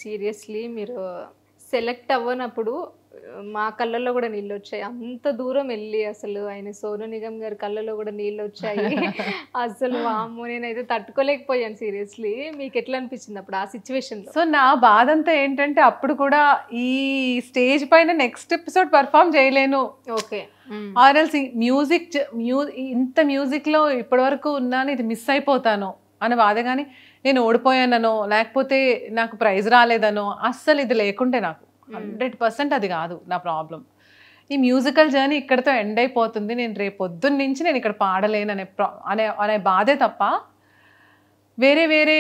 Seriously మీరు select అవ్వనప్పుడు మా కళ్ళల్లో కూడా నీళ్ళు వచ్చాయి. అంత దూరం వెళ్ళి అసలు ఆయన సోను నిగమ్ గారి కళ్ళల్లో కూడా నీళ్ళు వచ్చాయి. అసలు వామ్మో నేనైతే తట్టుకోలేకపోయాను సీరియస్లీ. మీకు ఎట్లా అనిపించింది అప్పుడు ఆ సిచ్యువేషన్లో? సో నా బాధ అంతా ఏంటంటే అప్పుడు కూడా ఈ స్టేజ్ పైన నెక్స్ట్ ఎపిసోడ్ పర్ఫామ్ చేయలేను, ఓకే ఆర్ఎల్స్ ఇంత మ్యూజిక్లో ఇప్పటి వరకు ఉన్నాను, ఇది మిస్ అయిపోతాను అనే బాధ. కానీ నేను ఓడిపోయానో లేకపోతే నాకు ప్రైజ్ రాలేదనో అస్సలు ఇది లేకుంటే నాకు 100% అది కాదు నా ప్రాబ్లం. ఈ మ్యూజికల్ జర్నీ ఇక్కడతో ఎండ్ అయిపోతుంది, నేను రేపు పొద్దున్న నుంచి నేను ఇక్కడ పాడలేను అనే బాధే తప్ప వేరే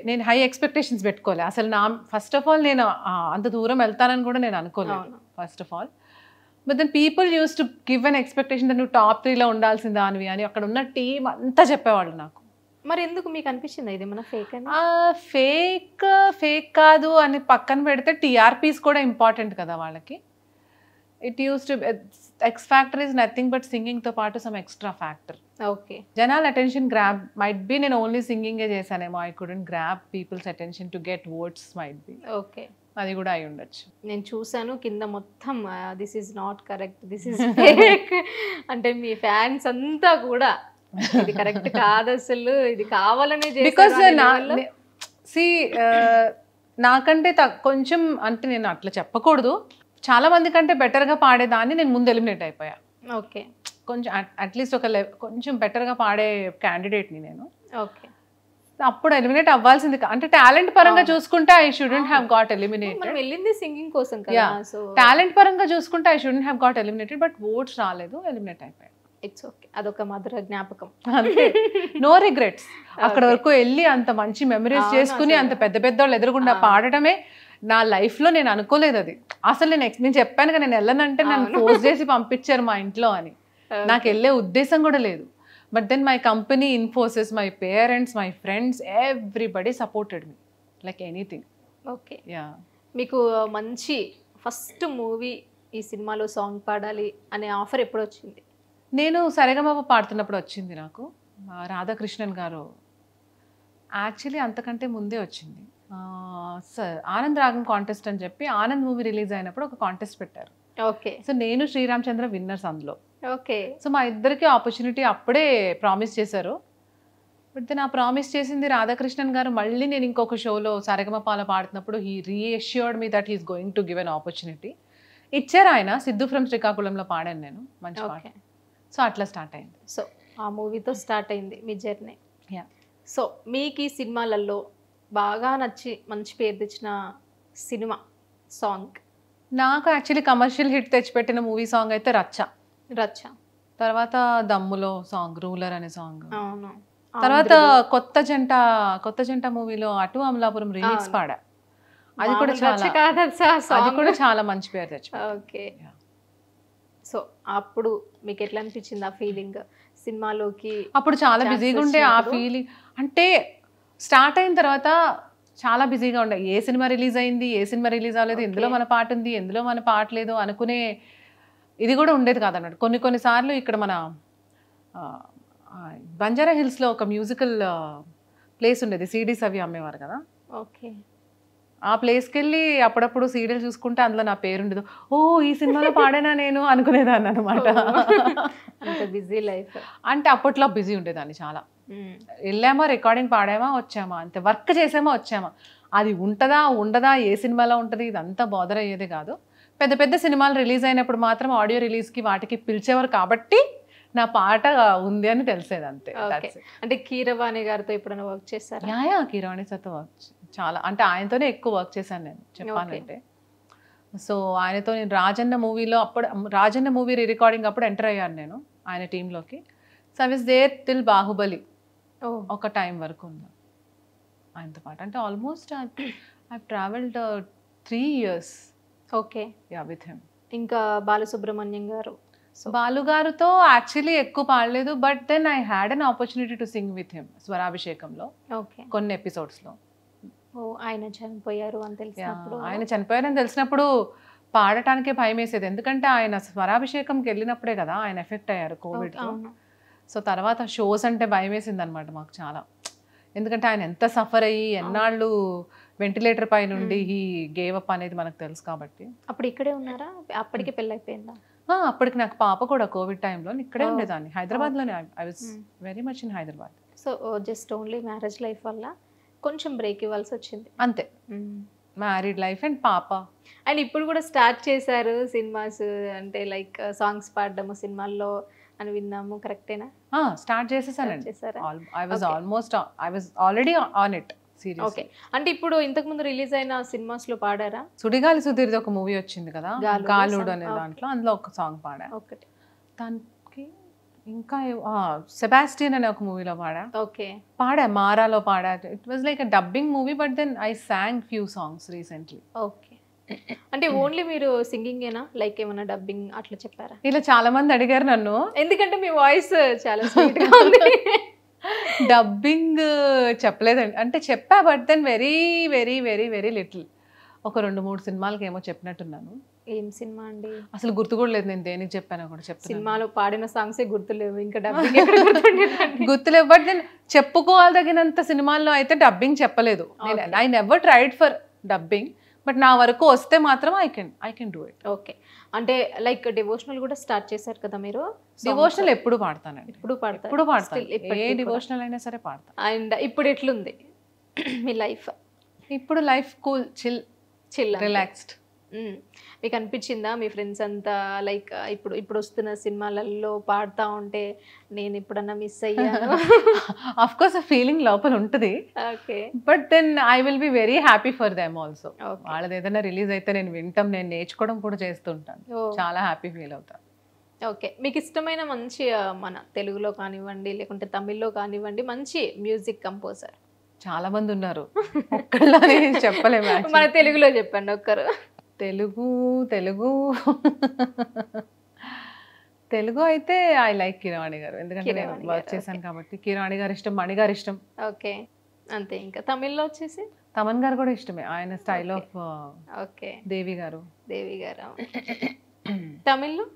నేను హై ఎక్స్పెక్టేషన్స్ పెట్టుకోలే అసలు. ఫస్ట్ ఆఫ్ ఆల్ నేను అంత దూరం వెళ్తానని కూడా నేను అనుకోలేదు first of all. But then people used to give an expectation నువ్వు టాప్ 3లో ఉండాల్సిన దానివి అని అక్కడ ఉన్న టీం అంతా చెప్పేవాళ్ళు నాకు. మరి ఎందుకు మీకు అనిపించింది ఇది మన ఫేక్ అని? ఫేక్ కాదు అని పక్కన పెడితే టీఆర్పీస్ కూడా ఇంపార్టెంట్ కదా వాళ్ళకి. It use to X factor is nothing but సింగింగ్తో పాటు సమ్ ఎక్స్ట్రా ఫ్యాక్టర్. ఓకే జనాల అటెన్షన్ గ్రాబ్ మైట్ బి, నేను ఓన్లీ సింగింగే చేశానేమో, I couldn't grab people's attention to get words might be. Okay అది కూడా అయి ఉండొచ్చు. నేను చూసాను కింద మొత్తం this is not correct, this is fake అంటే మీ ఫ్యాన్స్ అంతా కూడా ఇది కరెక్ట్ కాదు అసలు, ఇది కావాలనే బికాస్ నాకంటే కొంచెం అంటే నేను అట్లా చెప్పకూడదు, చాలా మంది కంటే బెటర్గా పాడేదాన్ని నేను ముందు ఎలిమినేట్ అయిపోయా. ఓకే కొంచెం అట్లీస్ట్ కొంచెం బెటర్గా పాడే క్యాండిడేట్ని నేను. ఓకే అప్పుడు ఎలిమినేట్ అవ్వాల్సింది. అంటే టాలెంట్ పరంగా చూసుకుంటే I shouldn't have got eliminated. మనం వెళ్ళింది సింగింగ్ కోసం కదా, సో టాలెంట్ పరంగా చూసుకుంటే I shouldn't have got eliminated, but votes రాలేదు, ఎలిమినేట్ అయిపోయాను. ఇట్స్ ఓకే, అదొక మధుర జ్ఞాపకం. No regrets. అక్కడ వరకు వెళ్ళి అంత మంచి మెమరీస్ చేసుకుని అంత పెద్ద వాళ్ళు ఎదురుగుండా పాడటమే నా లైఫ్లో నేను అనుకోలేదు అది అసలు. నేను చెప్పాను కదా నేను వెళ్ళనంటే నన్ను ఫోర్స్ చేసి పంపించారు మా ఇంట్లో అని, నాకు వెళ్ళే ఉద్దేశం కూడా లేదు. But then my company Infosys, my parents, my friends, everybody supported me like anything. Okay yeah. మీకు మంచి ఫస్ట్ మూవీ ఈ సినిమాలో సాంగ్ పాడాలి అనే ఆఫర్ ఎప్పుడు వచ్చింది? నేను సరేగమప పాడుతున్నప్పుడు వచ్చింది నాకు. రాధాకృష్ణన్ గారు యాక్చువల్లీ అంతకంటే ముందే వచ్చింది. ఆనంద్ రాగం కాంటెస్ట్ అని చెప్పి ఆనంద్ మూవీ రిలీజ్ అయినప్పుడు ఒక కాంటెస్ట్ పెట్టారు. ఓకే సో నేను శ్రీరామచంద్ర విన్నర్స్ అందులో. ఓకే సో మా ఇద్దరికి ఆపర్చునిటీ అప్పుడే ప్రామిస్ చేశారు. బట్ దెన్ ఆ ప్రామిస్ చేసింది రాధాకృష్ణన్ గారు మళ్ళీ నేను ఇంకొక షోలో సరేగమపాల పాడుతున్నప్పుడు he reassured me that he's going to give an opportunity. ఇచ్చారు ఆయన. సిద్ధు ఫ్రమ్ శ్రీకాకుళంలో పాడాను నేను మంచి పాట. సో అట్లా స్టార్ట్ అయింది. సో ఆ మూవీతో స్టార్ట్ అయింది మీ జర్నీ. యా. సో మీకు ఈ సినిమాలలో బాగా నచ్చి మంచి పేరు తెచ్చిన సినిమా సాంగ్? నాకు యాక్చువల్లీ కమర్షియల్ హిట్ తెచ్చిపెట్టిన మూవీ సాంగ్ అయితే రచ్చ. రచ్చ తర్వాత దమ్ములో సాంగ్ రూలర్ అనే సాంగ్. అవును. తర్వాత కొత్త జంట మూవీలో అటు అమలాపురం రీమిక్స్ పాడా. అది కూడా చాలా మంచి పేరు తెచ్చి. ఓకే. సో అప్పుడు మీకు ఎట్లా అనిపించింది ఆ ఫీలింగ్ సినిమాలోకి? అప్పుడు చాలా బిజీగా ఉండే ఆ ఫీలింగ్. అంటే స్టార్ట్ అయిన తర్వాత చాలా బిజీగా ఉండే. ఏ సినిమా రిలీజ్ అయింది, ఏ సినిమా రిలీజ్ అవ్వలేదు, ఎందులో మన పాట ఉంది, ఎందులో మన పాట లేదు అనుకునే ఇది కూడా ఉండేది కాదన్నట్టు. కొన్నిసార్లు ఇక్కడ మన బంజారా హిల్స్లో ఒక మ్యూజికల్ ప్లేస్ ఉండేది, సీడీస్ అవి అమ్మేవారు కదా. ఓకే. ఆ ప్లేస్కి వెళ్ళి అప్పుడప్పుడు సీరియల్ చూసుకుంటే అందులో నా పేరు ఉండదు. ఓ ఈ సినిమాలో పాడేనా నేను అనుకునేదాన్ని అనమాట. Busy life. అంటే అప్పట్లో బిజీ ఉండేదాన్ని చాలా. వెళ్ళామా, రికార్డింగ్ పాడామా, వచ్చామా, అంతే. వర్క్ చేసామా, వచ్చామా. అది ఉంటుందా ఉండదా, ఏ సినిమాలో ఉంటుంది, ఇదంతా బాదర్ అయ్యేదే కాదు. పెద్ద పెద్ద సినిమాలు రిలీజ్ అయినప్పుడు మాత్రం ఆడియో రిలీజ్కి వాటికి పిలిచేవారు కాబట్టి నా పాట ఉంది అని తెలిసేది అంతే. అంటే కీరవాణి గారితో ఎప్పుడైనా వర్క్ చేశారా? యా, కీరవాణి సార్తో వర్క్ చాలా, అంటే ఆయనతోనే ఎక్కువ వర్క్ చేశాను నేను చెప్పాలంటే. సో ఆయనతో నేను రాజన్న మూవీలో రాజన్న మూవీ రికార్డింగ్ అప్పుడు ఎంటర్ అయ్యాను నేను ఆయన టీంలోకి. So I was there till Baahubali ఒక టైం వరకు ఉంది ఆయనతో పాటు. అంటే almost I travelled 3 years. Okay. Yeah, with him. ఇంకా బాలసుబ్రహ్మణ్యం గారు? బాలు గారితో యాక్చువల్లీ ఎక్కువ పాడలేదు, but then I had an opportunity to sing with him స్వరాభిషేకంలో కొన్ని ఎపిసోడ్స్లో. ఆయన చనిపోయారు అని తెలిసినప్పుడు, ఆయన చనిపోయారని తెలిసినప్పుడు పాడటానికే భయం వేసేది. ఎందుకంటే ఆయన స్వరాభిషేకంకి వెళ్ళినప్పుడే కదా ఆయన ఎఫెక్ట్ అయ్యారు కోవిడ్లో. సో తర్వాత షోస్ అంటే భయం వేసింది అనమాట మాకు చాలా. ఎందుకంటే ఆయన ఎంత సఫర్ అయ్యి ఎన్నాళ్ళు వెంటిలేటర్ పై నుండి ఈ గేవ్ అప్ అనేది మనకు తెలుసు కాబట్టి. అప్పుడు ఇక్కడే ఉన్నారా? అప్పటికే పెళ్ళి అయిపోయిందా? అప్పటికి నాకు పాప కూడా కోవిడ్ టైంలో ఇక్కడే ఉండేదాన్ని, హైదరాబాద్లోనే. I was very much in Hyderabad. So just only marriage life వల్ల కొంచెం బ్రేక్ ఇవ్వాల్సి వచ్చింది అంతే. మ్యారీడ్ లైఫ్ అండ్ పాప. అండ్ ఇప్పుడు కూడా స్టార్ట్ చేశారు సినిమాస్, అంటే లైక్ సాంగ్స్ పాడడము సినిమాల్లో అని విన్నాము, కరెక్టేనా? స్టార్ట్ చేసేసానండి. చేశారా? I was already on it. Okay. అంటే ఇప్పుడు ఇంతకు ముందు రిలీజ్ అయిన సినిమాస్ లో పాడారా? సుడిగాలి సుధీర్ది ఒక మూవీ వచ్చింది కదా, గాలుడు అనే దాంట్లో, అందులో ఒక సాంగ్ పాడా. ఒకటి దానికి ఇంకా సెబాస్టియన్ అనే ఒక మూవీలో పాడా. ఓకే. పాడా, మారాలో పాడా. It was like a dubbing movie, but then I sang few songs recently. Okay. అంటే ఓన్లీ మీరు సింగింగ్ ఏనా, లైక్ ఏమైనా డబ్బింగ్ అట్లా చెప్పారా? ఇలా చాలా మంది అడిగారు నన్ను, ఎందుకంటే మీ వాయిస్ చాలా స్వీట్ గా ఉంది. డబ్బింగ్ చెప్పలేదండి, అంటే చెప్పా, but then very very very very little. ఒక 2-3 సినిమాలకి ఏమో చెప్పినట్టున్నాను. ఏం సినిమా అండి? అసలు గుర్తు కూడా లేదు నేను దేనికి చెప్పానో కూడా. సినిమాలో పాడిన సాంగ్సే గుర్తులేవు, ఇంకా డబ్బింగ్ ఎక్కడ గుర్తుండేది? గుర్తులేవు, బట్ దెన్ చెప్పుకోవాలగినంత సినిమాల్లో అయితే డబ్బింగ్ చెప్పలేదు. I never tried for dubbing, but నా వరకు వస్తే మాత్రం I can do it. Okay. అంటే లైక్ డివోషనల్ కూడా స్టార్ట్ చేశారు కదా మీరు? డివోషనల్ ఎప్పుడు పాడతానండి, ఎప్పుడు పాడతాను. ఏ డివోషనల్ అయినా సరే పాడతాను. అండ్ ఇప్పుడు ఎట్లుంది మీ లైఫ్? ఇప్పుడు లైఫ్ కూల్, చిల్, రిలాక్స్డ్. మీకు అనిపించిందా మీ ఫ్రెండ్స్ అంతా లైక్ ఇప్పుడు వస్తున్న సినిమాలలో పాడుతూ ఉంటే నేను ఇప్పుడన్నా మిస్ అయ్యాను? ఆఫ్ కోర్స్ ఆ ఫీలింగ్ లోపల ఉంటుంది, okay, but then I will be very happy for them also. వాళ్ళది ఏదైనా రిలీజ్ అయితే నేను వింటాం, నేను నేర్చుకోవడం కూడా చేస్తుంటాను, చాలా హ్యాపీ ఫీల్ అవుతాను. ఓకే. మీకు ఇష్టమైన మంచి మన తెలుగులో కానివ్వండి లేకుంటే తమిళ్లో కానివ్వండి మంచి మ్యూజిక్ కంపోజర్? చాలా మంది ఉన్నారు, ఒక్కళ్ళని చెప్పలేము. మన తెలుగులో చెప్పండి ఒక్కరు. తెలుగు అయితే ఐ లైక్ కిరవాణి గారు, ఎందుకంటే నేను వర్క్ చేశాను కాబట్టి. కిరవాణి గారు ఇష్టం, మణి గారు ఇష్టం. ఓకే, అంతే. ఇంకా తమిళ్లో వచ్చేసి తమన్ గారు కూడా ఇష్టమే, ఆయన స్టైల్ ఆఫ్. ఓకే, దేవి గారు. తమిళ్లో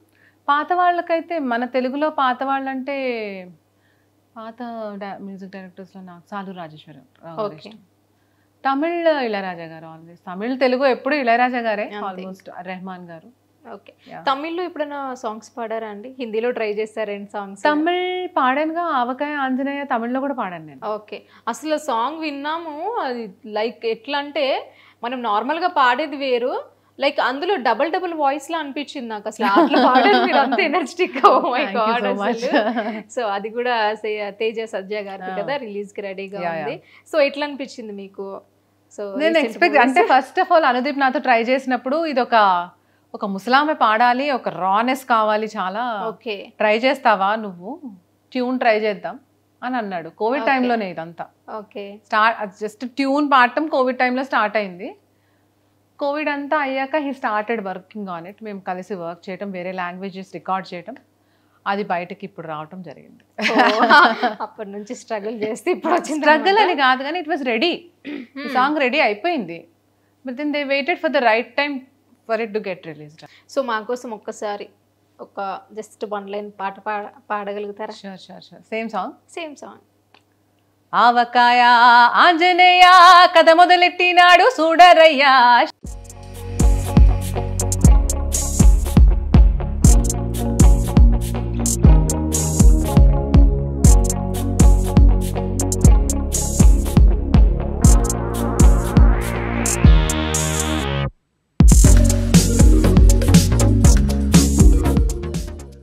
పాత వాళ్ళకైతే, మన తెలుగులో పాత వాళ్ళంటే పాత మ్యూజిక్ డైరెక్టర్స్లో నాకు సాలు రాజేశ్వరరావు ఇష్టం. తమిళ్ ఇళయరాజా గారు ఆల్వేస్. తమిళ్ తెలుగు ఎప్పుడు ఇళయరాజా గారే ఆల్మోస్ట్. రెహమాన్ గారు. ఓకే. తమిళ్లో ఎప్పుడైనా సాంగ్స్ పాడారా అండి? హిందీలో ట్రై చేస్తారేంటి సాంగ్స్? తమిళ్ పాడానుగా, ఆవకాయ ఆంజనేయ తమిళ్లో కూడా పాడాను నేను. ఓకే. అసలు సాంగ్ విన్నాము, అది లైక్ ఎట్లా అంటే మనం నార్మల్ గా పాడేది వేరు, లైక్ అందులో డబుల్ వాయిస్ లా అనిపించింది నాకు. అసలు అట్లా పాడారు మీరు, అంత energetic. Oh my God. So అది కూడా తేజ సజ్జా గారిది కదా, రిలీజ్ కి రెడీగా ఉంది. సో ఎట్లా అనిపించింది మీకు? సో నేను ఎక్స్పెక్ట్, అంటే ఫస్ట్ ఆఫ్ ఆల్ అనుదీప్ నాతో ట్రై చేసినప్పుడు ఇది ఒక ముసలామె పాడాలి, ఒక రానెస్ కావాలి చాలా, ట్రై చేస్తావా నువ్వు, ట్యూన్ ట్రై చేద్దాం అని అన్నాడు. కోవిడ్ టైంలోనే ఇదంతా. ఓకే. జస్ట్ ట్యూన్ పాడటం కోవిడ్ టైంలో స్టార్ట్ అయింది. కోవిడ్ అంతా అయ్యాక he started working on it. మేము కలిసి వర్క్ చేయటం, వేరే లాంగ్వేజెస్ రికార్డ్ చేయటం, అది బయటకి ఇప్పుడు రావటం జరిగింది. అప్పటి నుంచి స్ట్రగుల్ చేస్తే ఇప్పుడు వచ్చింది. స్ట్రగుల్ అని కాదు కానీ it was ready, song ready అయిపోయింది, but then they waited for the right time for it to get released. So మా కోసం ఒక్కసారి ఒక జస్ట్ 1 లైన్ పాట పాడగలుగుతారా? షూర్. Same song. ఆవకాయ ఆంజనేయ కథ మొదలెట్టినాడు చూడరయ్యా.